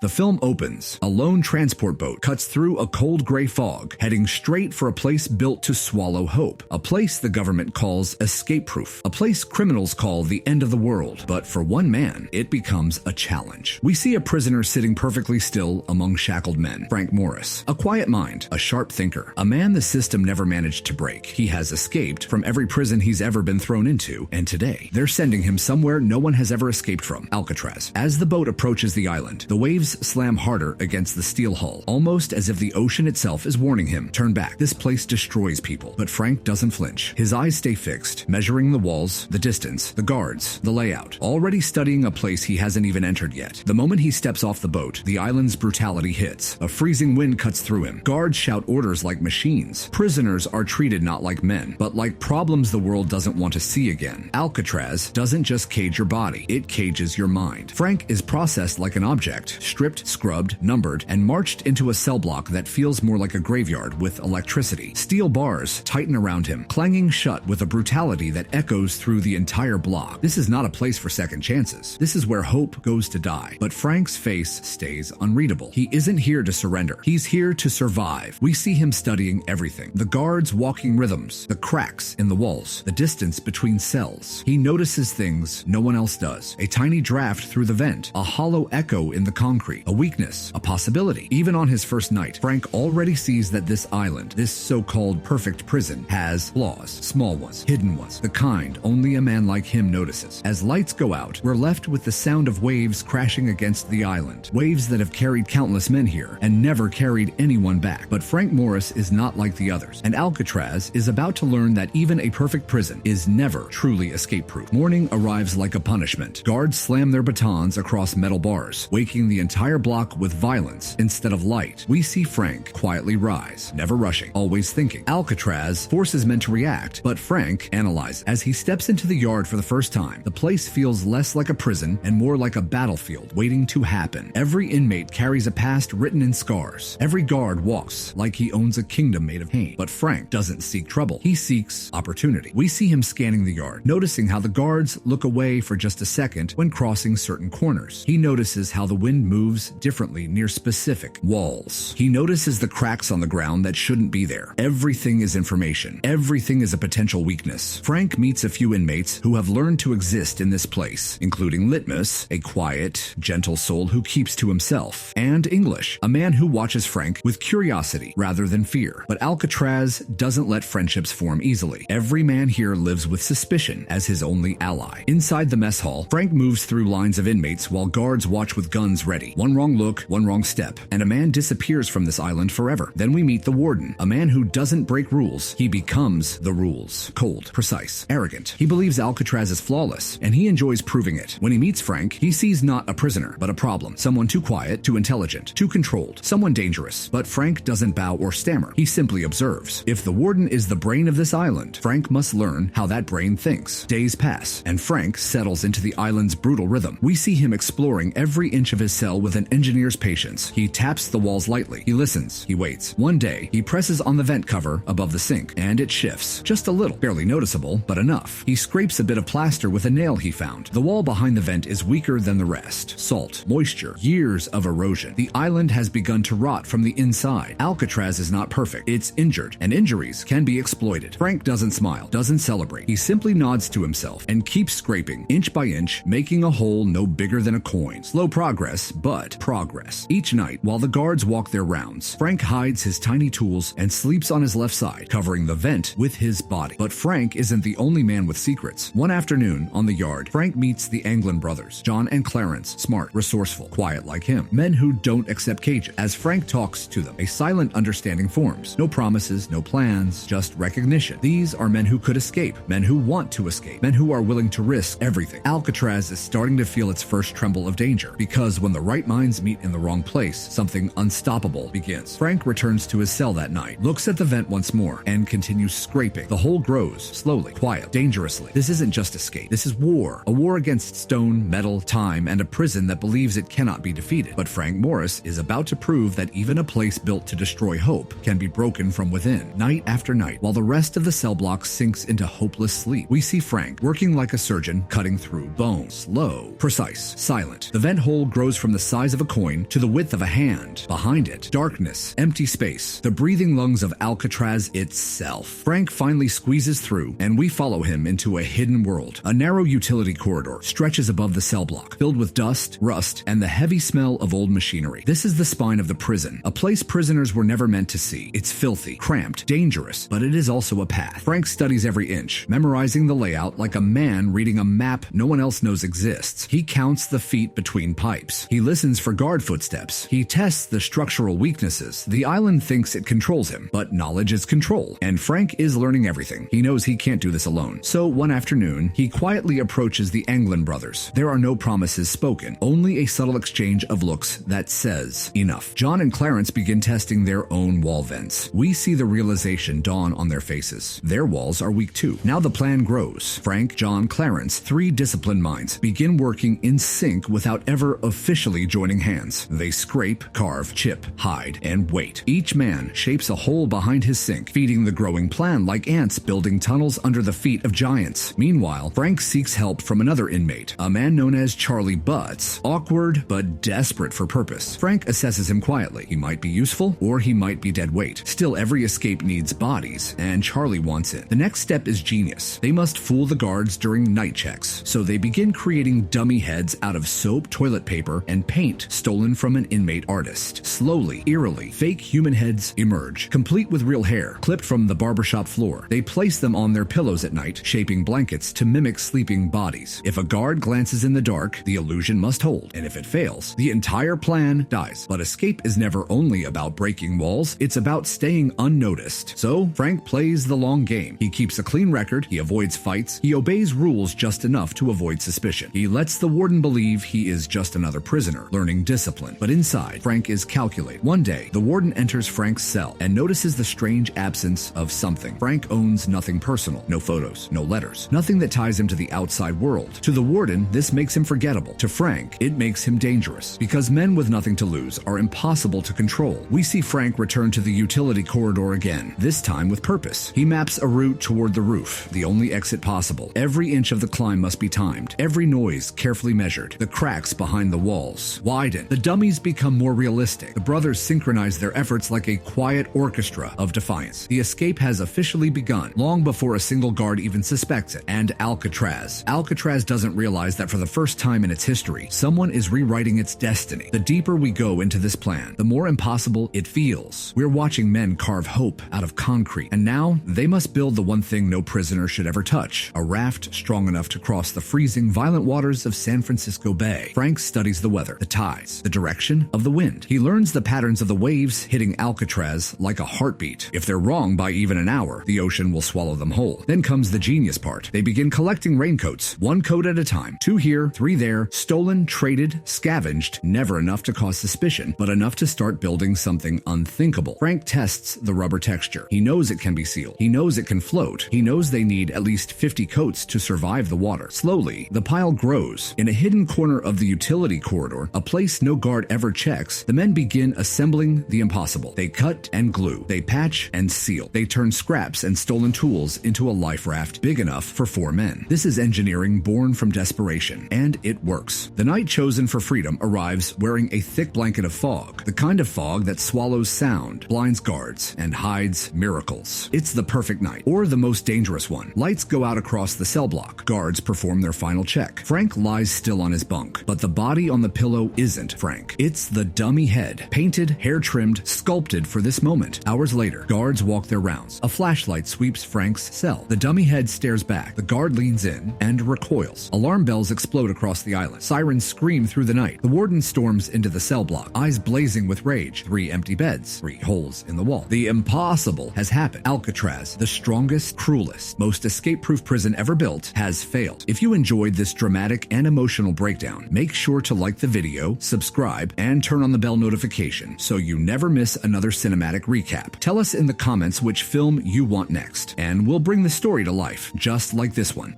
The film opens. A lone transport boat cuts through a cold gray fog, heading straight for a place built to swallow hope. A place the government calls escape-proof. A place criminals call the end of the world. But for one man, it becomes a challenge. We see a prisoner sitting perfectly still among shackled men. Frank Morris. A quiet mind, a sharp thinker, a man the system never managed to break. He has escaped from every prison he's ever been thrown into, and today, they're sending him somewhere no one has ever escaped from, Alcatraz. As the boat approaches the island, the waves slam harder against the steel hull, almost as if the ocean itself is warning him, turn back, this place destroys people. But Frank doesn't flinch. His eyes stay fixed, measuring the walls, the distance, the guards, the layout, already studying a place he hasn't even entered yet. The moment he steps off the boat, the island's brutality hits. A freezing wind cuts through him. Guards shout orders like machines. Prisoners are treated not like men, but like problems the world doesn't want to see again. Alcatraz doesn't just cage your body, it cages your mind. Frank is processed like an object, stripped, scrubbed, numbered, and marched into a cell block that feels more like a graveyard with electricity. Steel bars tighten around him, clanging shut with a brutality that echoes through the entire block. This is not a place for second chances. This is where hope goes to die. But Frank's face stays unreadable. He isn't here to surrender. He's here to survive. We see him studying everything. The guards' walking rhythms, the cracks in the walls, the distance between cells. He notices things no one else does. A tiny draft through the vent, a hollow echo in the concrete, a weakness, a possibility. Even on his first night, Frank already sees that this island, this so-called perfect prison, has flaws, small ones, hidden ones, the kind only a man like him notices. As lights go out, we're left with the sound of waves crashing against the island, waves that have carried countless men here and never carried anyone back. But Frank Morris is not like the others, and Alcatraz is about to learn that even a perfect prison is never truly escape-proof. Morning arrives like a punishment. Guards slam their batons across metal bars, waking the entire block with violence instead of light. We see Frank quietly rise, never rushing, always thinking. Alcatraz forces men to react, but Frank analyzes. As he steps into the yard for the first time, the place feels less like a prison and more like a battlefield waiting to happen. Every inmate carries a past written in scars. Every guard walks like he owns a kingdom made of pain. But Frank doesn't seek trouble. He seeks opportunity. We see him scanning the yard, noticing how the guards look away for just a second when crossing certain corners. He notices how the wind moves differently near specific walls. He notices the cracks on the ground that shouldn't be there. Everything is information. Everything is a potential weakness. Frank meets a few inmates who have learned to exist in this place, including Litmus, a quiet, gentle soul who keeps to himself, and English, a man who watches Frank with curiosity rather than fear. But Alcatraz doesn't let friendships form easily. Every man here lives with suspicion as his only ally. Inside the mess hall, Frank moves through lines of inmates while guards watch with guns ready. One wrong look, one wrong step, and a man disappears from this island forever. Then we meet the warden, a man who doesn't break rules. He becomes the rules. Cold, precise, arrogant. He believes Alcatraz is flawless, and he enjoys proving it. When he meets Frank, he sees not a prisoner, but a problem. Someone too quiet, too intelligent, too controlled, someone dangerous. But Frank doesn't bow or stammer. He simply observes. If the warden is the brain of this island, Frank must learn how that brain thinks. Days pass, and Frank settles into the island's brutal rhythm. We see him exploring every inch of his cell with an engineer's patience. He taps the walls lightly. He listens. He waits. One day, he presses on the vent cover above the sink, and it shifts. Just a little. Barely noticeable, but enough. He scrapes a bit of plaster with a nail he found. The wall behind the vent is weaker than the rest. Salt, moisture, years of erosion. The island has begun to rot from the inside. Alcatraz is not perfect. It's injured, and injuries can be exploited. Frank doesn't smile, doesn't celebrate. He simply nods to himself and keeps scraping, inch by inch, making a hole no bigger than a coin. Slow progress, but progress. Each night, while the guards walk their rounds, Frank hides his tiny tools and sleeps on his left side, covering the vent with his body. But Frank isn't the only man with secrets. One afternoon, on the yard, Frank meets the Anglin brothers, John and Clarence, smart, resourceful, quiet like him. Men who don't accept cages. As Frank talks to them, a silent understanding forms. No promises, no plans, just recognition. These are men who could escape, men who want to escape, men who are willing to risk everything. Alcatraz is starting to feel its first tremble of danger, because when the right minds meet in the wrong place, something unstoppable begins. Frank returns to his cell that night, looks at the vent once more, and continues scraping. The hole grows, slowly, quiet, dangerously. This isn't just escape. This is war. A war against stone, metal, time, and a prison that believes it cannot be defeated. But Frank Morris is about to prove that even a place built to destroy hope can be broken from within. Night after night, while the rest of the cell block sinks into hopeless sleep, we see Frank working like a surgeon, cutting through bone. Slow, precise, silent. The vent hole grows from the size of a coin to the width of a hand. Behind it, darkness, empty space, the breathing lungs of Alcatraz itself. Frank finally squeezes through, and we follow him into a hidden world. A narrow utility corridor stretches above the cell block, filled with dust, rust, and the heavy smell of old machinery. This is the spine of the prison, a place prisoners were never meant to see. It's filthy, cramped, dangerous, but it is also a path. Frank studies every inch, memorizing the layout like a man reading a map no one else knows exists. He counts the feet between pipes. He listens for guard footsteps. He tests the structural weaknesses. The island thinks it controls him, but knowledge is control, and Frank is learning everything. He knows he can't do this alone. So one afternoon, he quietly approaches the Anglin brothers. There are no promises spoken, only a subtle exchange of looks that says enough. John and Clarence begin testing their own wall vents. We see the realization dawn on their faces. Their walls are weak too. Now the plan grows. Frank, John, Clarence, three disciplined minds, begin working in sync without ever officially joining hands. They scrape, carve, chip, hide, and wait. Each man shapes a hole behind his sink, feeding the growing plan like ants building tunnels under the feet of giants. Meanwhile, Frank seeks help from another inmate, a man known as Charlie Butts, awkward but desperate for purpose. Frank assesses him quietly. He might be useful, or he might be dead weight. Still, every escape needs bodies, and Charlie wants it. The next step is genius. They must fool the guards during night checks, so they begin creating dummy heads out of soap, toilet paper, and paint stolen from an inmate artist. Slowly, eerily, fake human heads emerge, complete with real hair, clipped from the barbershop floor. They place them on their pillows at night, shaping blankets to mimic sleeping bodies. If a guard glances in the dark, the illusion must hold, and if it fails, the entire plan dies. But escape is never only about breaking walls, it's about staying unnoticed. So, Frank plays the long game. He keeps a clean record, he avoids fights, he obeys rules just enough to avoid suspicion. He lets the warden believe he is just another prisoner, learning discipline. But inside, Frank is calculated. One day, the warden enters Frank's cell and notices the strange absence of something. Frank owns nothing personal, no photos, no letters, nothing that ties him to the outside world. To the warden, this makes him forgettable. To Frank, it makes him dangerous, because men with nothing to lose are impossible to control. We see Frank return to the utility corridor again, this time with purpose. He maps a route toward the roof, the only exit possible. Every inch of the climb must be timed, every noise carefully measured. The cracks behind the walls widen. The dummies become more realistic. The brothers synchronize their efforts like a quiet orchestra of defiance. The escape has officially begun, long before a single guard even suspects it. And Alcatraz doesn't realize that for the first time in its history, someone is rewriting its destiny. The deeper we go into this plan, the more impossible it feels. We're watching men carve hope out of concrete, and now they must build the one thing no prisoner should ever touch: a raft strong enough to cross the freezing, violent waters of San Francisco Bay. Frank studies the weather, the tides, the direction of the wind. He learns the patterns of the waves hitting Alcatraz like a heartbeat. If they're wrong by even an hour, the ocean will swallow them whole. Then comes the genius part. They begin collecting raincoats, one coat at a time. 2 here, 3 there, stolen, traded, scavenged, never enough to cause suspicion, but enough to start building something unthinkable. Frank tests the rubber texture. He knows it can be sealed. He knows it can float. He knows they need at least 50 coats to survive the water. Slowly, the pile grows. In a hidden corner of the utility corridor, a place no guard ever checks, the men begin assembling the impossible. They cut and glue. They patch and seal. They turn scraps and stolen tools into a life raft big enough for 4 men. This is engineering born from desperation, and it works. The night chosen for freedom arrives wearing a thick blanket of fog, the kind of fog that swallows sound, blinds guards, and hides miracles. It's the perfect night, or the most dangerous one. Lights go out across the cell block. Guards perform their final check. Frank lies still on his bunk, but the body on the pillow isn't Frank. It's the dummy head, painted, hair trimmed, sculpted for this moment. Hours later, guards walk their rounds. A flashlight sweeps Frank's cell. The dummy head stares back. The guard leans in and recoils. Alarm bells explode across the island. Sirens scream through the night. The warden storms into the cell block, eyes blazing with rage. 3 empty beds, 3 holes in the wall. The impossible has happened. Alcatraz, the strongest, cruelest, most escape-proof prison ever built, has failed. If you enjoyed this dramatic and emotional breakdown, make sure to like the video, subscribe, and turn on the bell notification so you never miss another cinematic recap. Tell us in the comments which film you want next, and we'll bring the story to life, just like this one.